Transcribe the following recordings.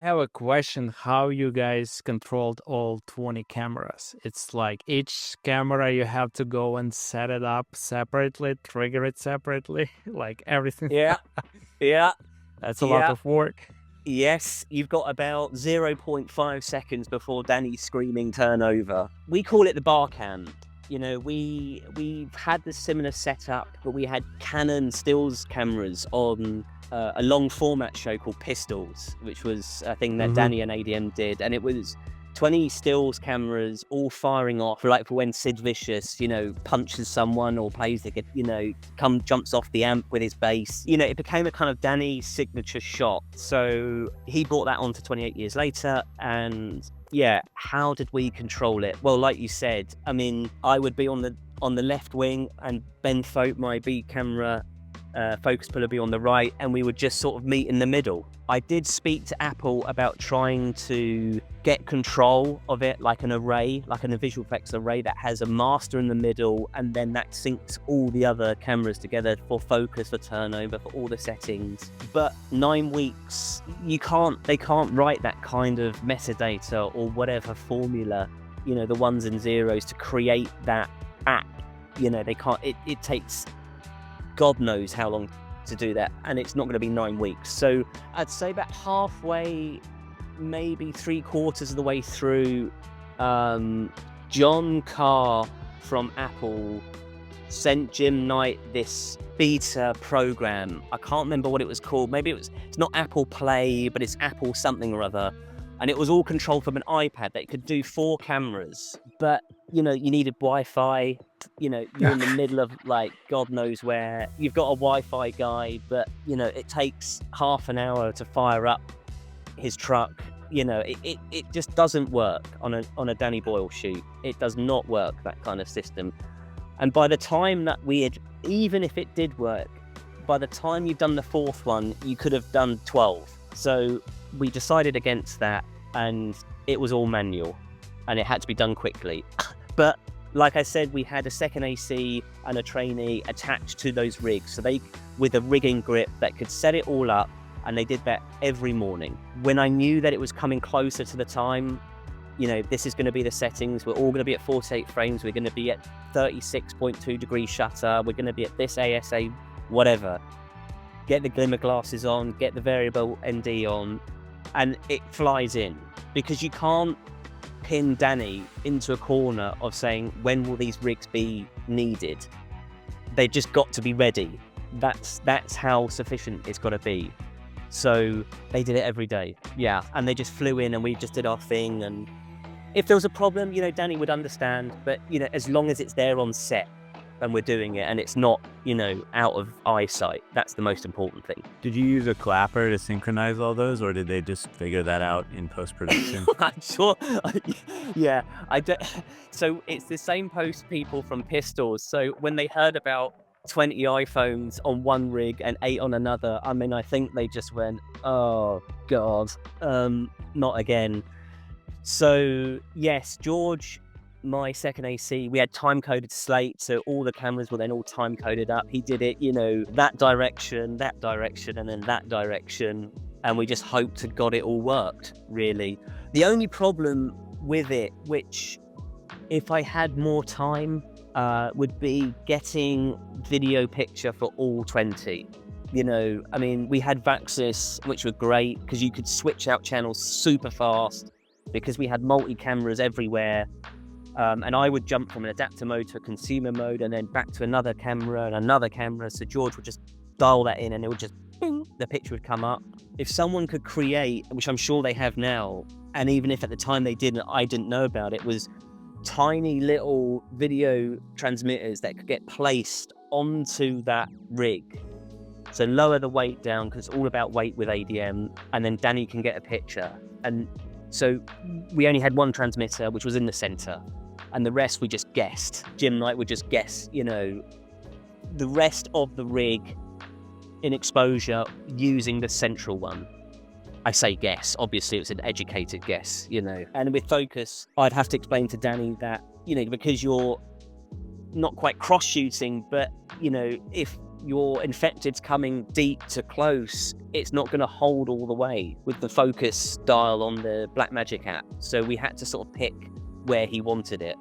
I have a question how you guys controlled all 20 cameras. It's like each camera you have to go and set it up separately, trigger it separately, like everything. Yeah, yeah, That's a lot of work. yes. You've got about 0.5 seconds before Danny's screaming turnover. We call it the bar cam. You know, we've had the similar setup, but we had Canon stills cameras on a long format show called Pistols, which was a thing that Danny and ADM did, and it was 20 stills cameras all firing off, like for when Sid Vicious, punches someone or plays the, jumps off the amp with his bass. It became a kind of Danny signature shot. So he brought that on to 28 years later, and yeah, how did we control it? Well, like you said, I mean, I would be on the left wing, and Ben Folk, my B camera focus puller, be on the right, and we would just sort of meet in the middle. I did speak to Apple about trying to get control of it, like an array, like a visual effects array that has a master in the middle, and then that syncs all the other cameras together for focus, for turnover, for all the settings. But 9 weeks, they can't write that kind of metadata or whatever formula, the ones and zeros to create that app. They can't, it takes God knows how long to do that, and it's not going to be 9 weeks. So I'd say about halfway, maybe 3/4 of the way through, John Carr from Apple sent Jim Knight this beta program. I can't remember what it was called. Maybe it's not Apple Play, but it's Apple something or other. And it was all controlled from an iPad that could do 4 cameras. But, you needed Wi-Fi. You're in the middle of, like, God knows where. You've got a Wi-Fi guy, but, it takes half an hour to fire up his truck. It just doesn't work on a Danny Boyle shoot. It does not work, that kind of system. And by the time that even if it did work, by the time you've done the 4th one, you could have done 12. So we decided against that, and it was all manual, and it had to be done quickly. But like I said, we had a second AC and a trainee attached to those rigs, so with a rigging grip that could set it all up, and they did that every morning. When I knew that it was coming closer to the time, this is going to be the settings, we're all going to be at 48 frames, we're going to be at 36.2 degree shutter, we're going to be at this ASA, whatever. Get the glimmer glasses on, get the variable ND on, and it flies in, because you can't pin Danny into a corner of saying, when will these rigs be needed? They just got to be ready. That's how sufficient it's got to be. So they did it every day. Yeah, and they just flew in, and we just did our thing. And if there was a problem, Danny would understand. But as long as it's there on set and we're doing it, and it's not, out of eyesight, that's the most important thing. Did you use a clapper to synchronize all those, or did they just figure that out in post-production? I'm sure. Yeah, I don't. So it's the same post people from Pistols. So when they heard about 20 iPhones on one rig and 8 on another, I mean, I think they just went, oh God, not again. So yes, George, my second AC, we had time-coded slate, so all the cameras were then all time-coded up. He did it, that direction, and then that direction, and we just hoped to God it all worked, really. The only problem with it, which, if I had more time, would be getting video picture for all 20. I mean, we had Vaxis, which were great, because you could switch out channels super fast, because we had multi-cameras everywhere. And I would jump from an adapter mode to a consumer mode, and then back to another camera and another camera. So George would just dial that in, and it would just, bing, the picture would come up. If someone could create, which I'm sure they have now, and even if at the time they didn't, I didn't know about it, was tiny little video transmitters that could get placed onto that rig. So lower the weight down, because it's all about weight with ADM, and then Danny can get a picture. And so we only had one transmitter, which was in the center, and the rest we just guessed. Jim Knight would just guess, the rest of the rig in exposure using the central one. I say guess, obviously it was an educated guess, And with focus, I'd have to explain to Danny that, because you're not quite cross-shooting, but, if your infected's coming deep to close, it's not going to hold all the way with the focus dial on the Blackmagic app. So we had to sort of pick where he wanted it.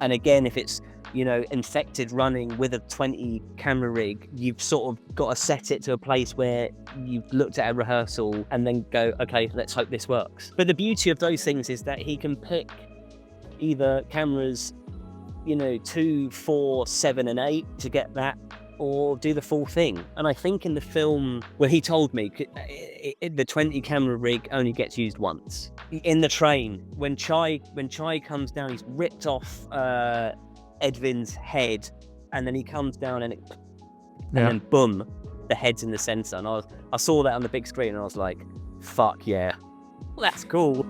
And again, if it's, infected running with a 20 camera rig, you've sort of got to set it to a place where you've looked at a rehearsal and then go, okay, let's hope this works. But the beauty of those things is that he can pick either cameras, 2, 4, 7, and 8 to get that, or do the full thing. And I think in the film, well, he told me the 20 camera rig only gets used once. In the train, when Chai comes down, he's ripped off Edvin's head, and then he comes down and then boom, the head's in the center. And I saw that on the big screen and I was like, fuck yeah, that's cool.